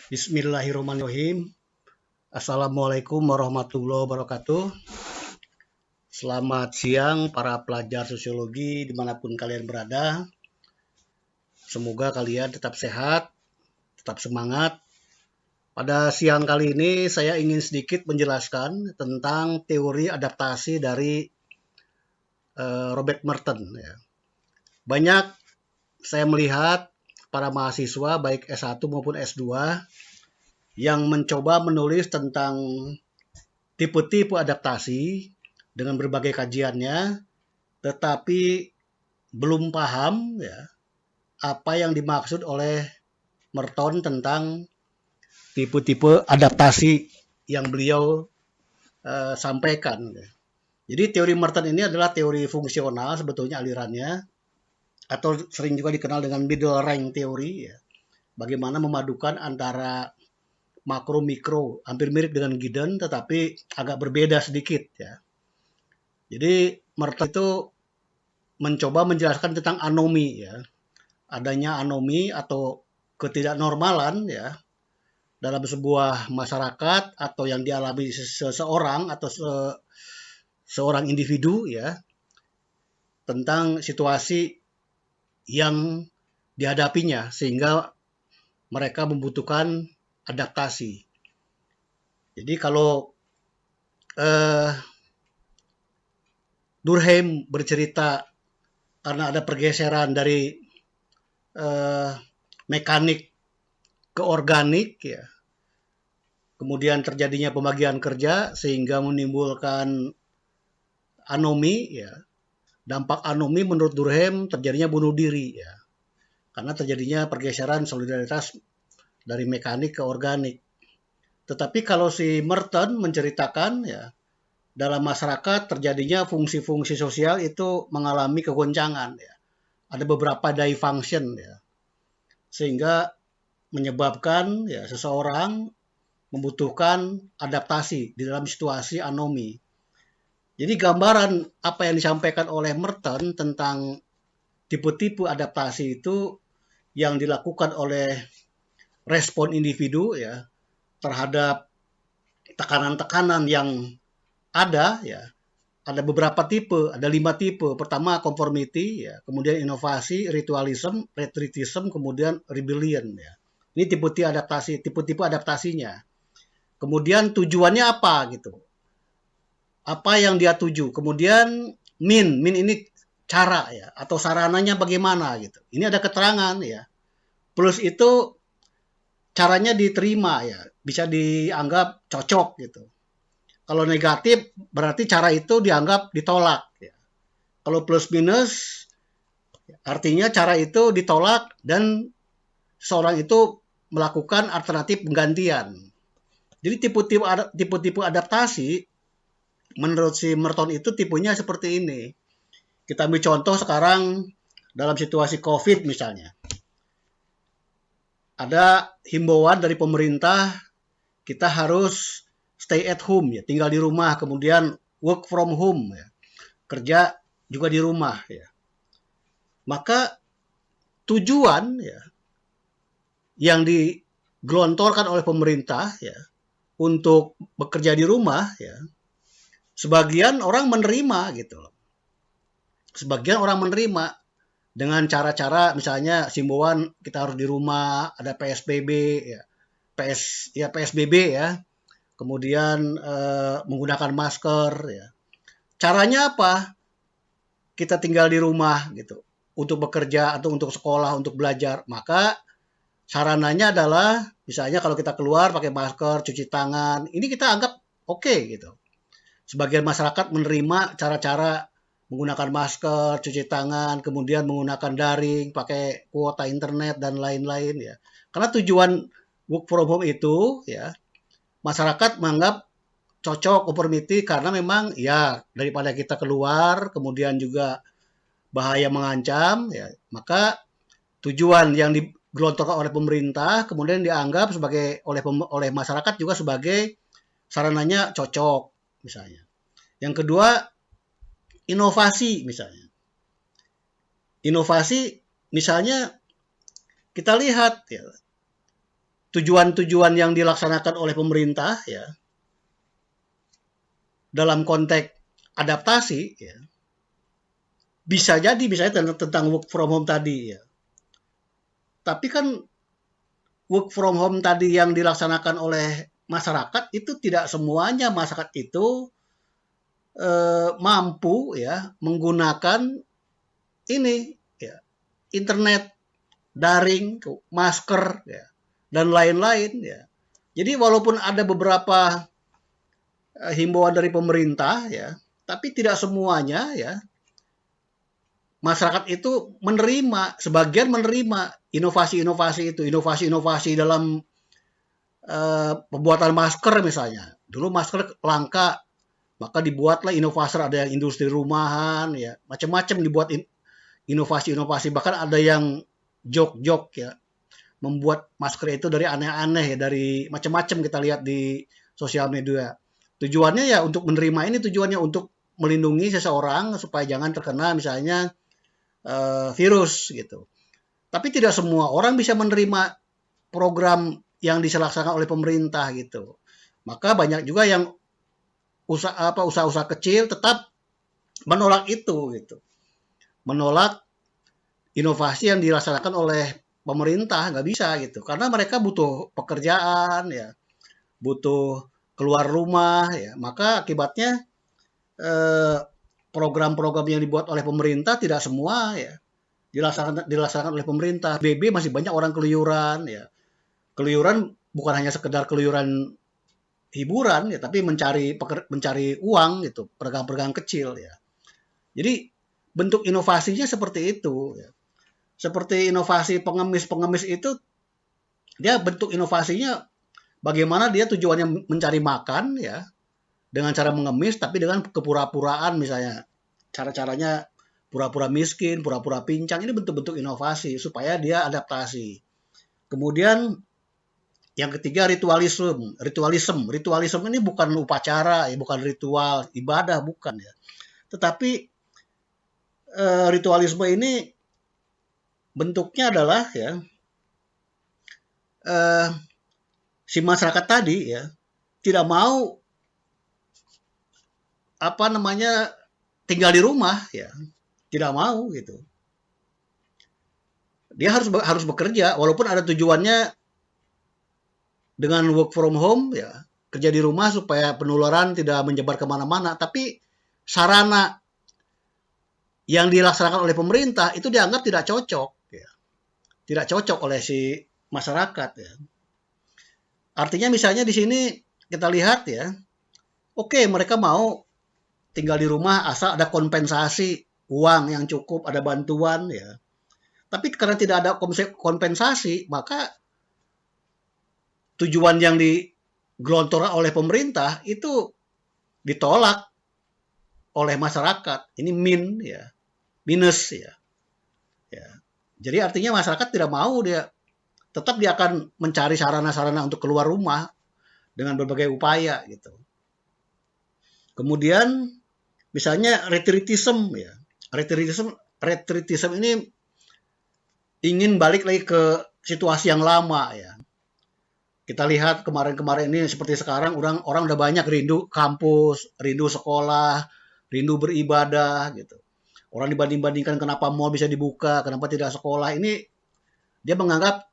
Bismillahirrahmanirrahim. Assalamualaikum warahmatullahi wabarakatuh. Selamat siang para pelajar sosiologi dimanapun kalian berada. Semoga kalian tetap sehat, tetap semangat. Pada siang kali ini saya ingin sedikit menjelaskan tentang teori adaptasi dari Robert Merton. Banyak saya melihat para mahasiswa baik S1 maupun S2 yang mencoba menulis tentang tipe-tipe adaptasi dengan berbagai kajiannya, tetapi belum paham apa yang dimaksud oleh Merton tentang tipe-tipe adaptasi yang beliau sampaikan. Jadi teori Merton ini adalah teori fungsional sebetulnya alirannya, atau sering juga dikenal dengan middle rank teori. Bagaimana memadukan antara makro mikro, hampir mirip dengan Giddens tetapi agak berbeda sedikit ya. Jadi Merton itu mencoba menjelaskan tentang anomi ya. Adanya anomi atau ketidaknormalan ya dalam sebuah masyarakat atau yang dialami seseorang atau seorang individu ya, tentang situasi yang dihadapinya sehingga mereka membutuhkan adaptasi. Jadi kalau Durkheim bercerita karena ada pergeseran dari mekanik ke organik ya, kemudian terjadinya pembagian kerja sehingga menimbulkan anomi ya. Dampak anomi menurut Durkheim terjadinya bunuh diri ya, karena terjadinya pergeseran solidaritas dari mekanik ke organik. Tetapi kalau si Merton menceritakan ya, dalam masyarakat terjadinya fungsi-fungsi sosial itu mengalami kegoncangan ya. Ada beberapa dysfunction ya. Sehingga menyebabkan ya seseorang membutuhkan adaptasi di dalam situasi anomi. Jadi gambaran apa yang disampaikan oleh Merton tentang tipe-tipe adaptasi itu yang dilakukan oleh respon individu ya terhadap tekanan-tekanan yang ada ya. Ada beberapa tipe, ada 5 tipe. Pertama conformity ya, kemudian inovasi, ritualism, retreatism, kemudian rebellion ya. Ini tipe-tipe adaptasinya. Kemudian tujuannya apa gitu. Apa yang dia tuju. Kemudian min ini cara ya atau sarananya bagaimana gitu. Ini ada keterangan ya. Plus itu caranya diterima ya, bisa dianggap cocok gitu. Kalau negatif berarti cara itu dianggap ditolak ya. Kalau plus minus artinya cara itu ditolak dan seorang itu melakukan alternatif penggantian. Jadi tipe-tipe adaptasi menurut si Merton itu tipenya seperti ini. Kita ambil contoh sekarang dalam situasi COVID misalnya. Ada himbauan dari pemerintah kita harus stay at home ya, tinggal di rumah, kemudian work from home ya. Kerja juga di rumah ya. Maka tujuan ya yang digelontorkan oleh pemerintah ya untuk bekerja di rumah ya, sebagian orang menerima gitu loh. Sebagian orang menerima dengan cara-cara misalnya himbauan kita harus di rumah, ada PSBB ya. PSBB ya. Kemudian menggunakan masker ya. Caranya apa? Kita tinggal di rumah gitu untuk bekerja atau untuk sekolah, untuk belajar. Maka sarananya adalah misalnya kalau kita keluar pakai masker, cuci tangan, ini kita anggap oke gitu. Sebagian masyarakat menerima cara-cara menggunakan masker, cuci tangan, kemudian menggunakan daring, pakai kuota internet dan lain-lain ya. Karena tujuan work from home itu ya, masyarakat menganggap cocok conformity karena memang ya daripada kita keluar kemudian juga bahaya mengancam ya, maka tujuan yang digelontorkan oleh pemerintah kemudian dianggap sebagai oleh masyarakat juga sebagai sarananya cocok misalnya. Yang kedua inovasi misalnya. Inovasi misalnya kita lihat ya, tujuan-tujuan yang dilaksanakan oleh pemerintah ya dalam konteks adaptasi ya, bisa jadi misalnya tentang work from home tadi ya. Tapi kan work from home tadi yang dilaksanakan oleh masyarakat itu tidak semuanya masyarakat itu mampu ya menggunakan ini ya, internet, daring, masker ya, dan lain-lain ya. Jadi walaupun ada beberapa himbauan dari pemerintah ya, tapi tidak semuanya ya masyarakat itu menerima, sebagian menerima inovasi-inovasi itu, inovasi-inovasi dalam pembuatan masker misalnya. Dulu masker langka, maka dibuatlah inovasi, ada yang industri rumahan ya, macam-macam dibuat inovasi-inovasi, bahkan ada yang jok-jok ya, membuat masker itu dari aneh-aneh ya, dari macam-macam kita lihat di sosial media. Tujuannya ya untuk menerima ini, tujuannya untuk melindungi seseorang supaya jangan terkena misalnya virus gitu. Tapi tidak semua orang bisa menerima program yang dilaksanakan oleh pemerintah gitu. Maka banyak juga yang usaha-usaha kecil tetap menolak itu gitu. Menolak inovasi yang dilaksanakan oleh pemerintah, nggak bisa gitu. Karena mereka butuh pekerjaan ya, butuh keluar rumah ya. Maka akibatnya program-program yang dibuat oleh pemerintah tidak semua ya dilaksanakan oleh pemerintah. BB masih banyak orang keluyuran ya. Keluyuran bukan hanya sekedar keluyuran hiburan ya, tapi mencari uang gitu, pedagang-pedagang kecil ya. Jadi bentuk inovasinya seperti itu ya. Seperti inovasi pengemis-pengemis itu, dia bentuk inovasinya bagaimana dia tujuannya mencari makan ya, dengan cara mengemis tapi dengan kepura-puraan misalnya. Cara-caranya pura-pura miskin, pura-pura pincang, ini bentuk-bentuk inovasi supaya dia adaptasi. Kemudian yang ketiga ritualisme. Ritualisme ini bukan upacara, ya, bukan ritual ibadah, bukan ya. Tetapi ritualisme ini bentuknya adalah ya si masyarakat tadi ya tidak mau apa namanya tinggal di rumah ya, tidak mau gitu. Dia harus bekerja walaupun ada tujuannya dengan work from home ya, kerja di rumah supaya penularan tidak menyebar kemana-mana, tapi sarana yang dilaksanakan oleh pemerintah itu dianggap tidak cocok ya. Tidak cocok oleh si masyarakat ya. Artinya misalnya di sini kita lihat ya, oke mereka mau tinggal di rumah asal ada kompensasi uang yang cukup, ada bantuan ya. Tapi karena tidak ada kompensasi, maka tujuan yang digelontorkan oleh pemerintah itu ditolak oleh masyarakat. Ini minus ya. Ya. Jadi artinya masyarakat tidak mau, tetap dia akan mencari sarana-sarana untuk keluar rumah dengan berbagai upaya gitu. Kemudian misalnya retreatism ya. Retreatism ini ingin balik lagi ke situasi yang lama ya. Kita lihat kemarin-kemarin ini seperti sekarang orang udah banyak rindu kampus, rindu sekolah, rindu beribadah gitu. Orang dibanding-bandingkan kenapa mall bisa dibuka, kenapa tidak sekolah. Ini dia menganggap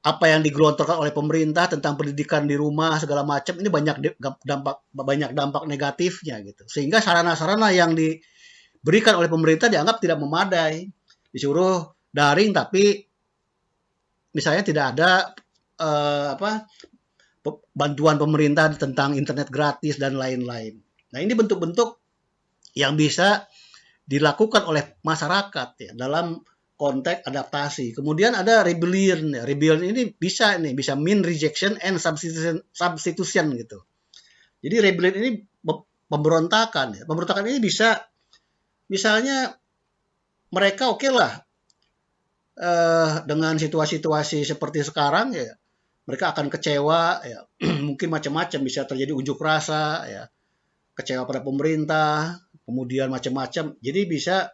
apa yang digelontorkan oleh pemerintah tentang pendidikan di rumah segala macam ini banyak dampak negatifnya gitu. Sehingga sarana-sarana yang diberikan oleh pemerintah dianggap tidak memadai. Disuruh daring tapi misalnya tidak ada bantuan pemerintah tentang internet gratis dan lain-lain. Nah, ini bentuk-bentuk yang bisa dilakukan oleh masyarakat ya dalam konteks adaptasi. Kemudian ada rebellion. Ya. Rebellion ini bisa mean rejection and substitution gitu. Jadi rebellion ini pemberontakan ya. Pemberontakan ini bisa misalnya mereka oke lah dengan situasi-situasi seperti sekarang ya mereka akan kecewa ya mungkin macam-macam, bisa terjadi unjuk rasa ya, kecewa pada pemerintah, kemudian macam-macam, jadi bisa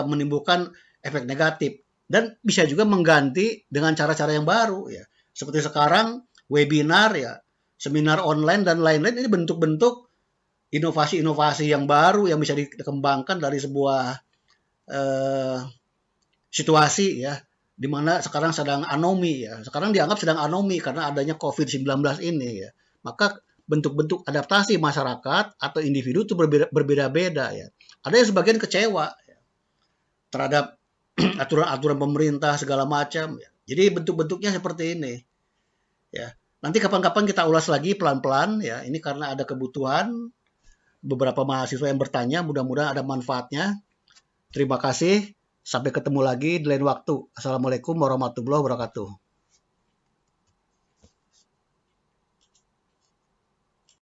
menimbulkan efek negatif dan bisa juga mengganti dengan cara-cara yang baru ya. Seperti sekarang webinar ya, seminar online dan lain-lain, ini bentuk-bentuk inovasi-inovasi yang baru yang bisa dikembangkan dari sebuah eh, situasi ya, di mana sekarang sedang anomi ya. Sekarang dianggap sedang anomi karena adanya COVID-19 ini ya. Maka bentuk-bentuk adaptasi masyarakat atau individu itu berbeda-beda ya. Ada yang sebagian kecewa ya, terhadap aturan-aturan pemerintah segala macam ya. Jadi bentuk-bentuknya seperti ini ya. Nanti kapan-kapan kita ulas lagi pelan-pelan ya. Ini karena ada kebutuhan beberapa mahasiswa yang bertanya, mudah-mudahan ada manfaatnya. Terima kasih. Sampai ketemu lagi di lain waktu. Assalamualaikum warahmatullahi wabarakatuh.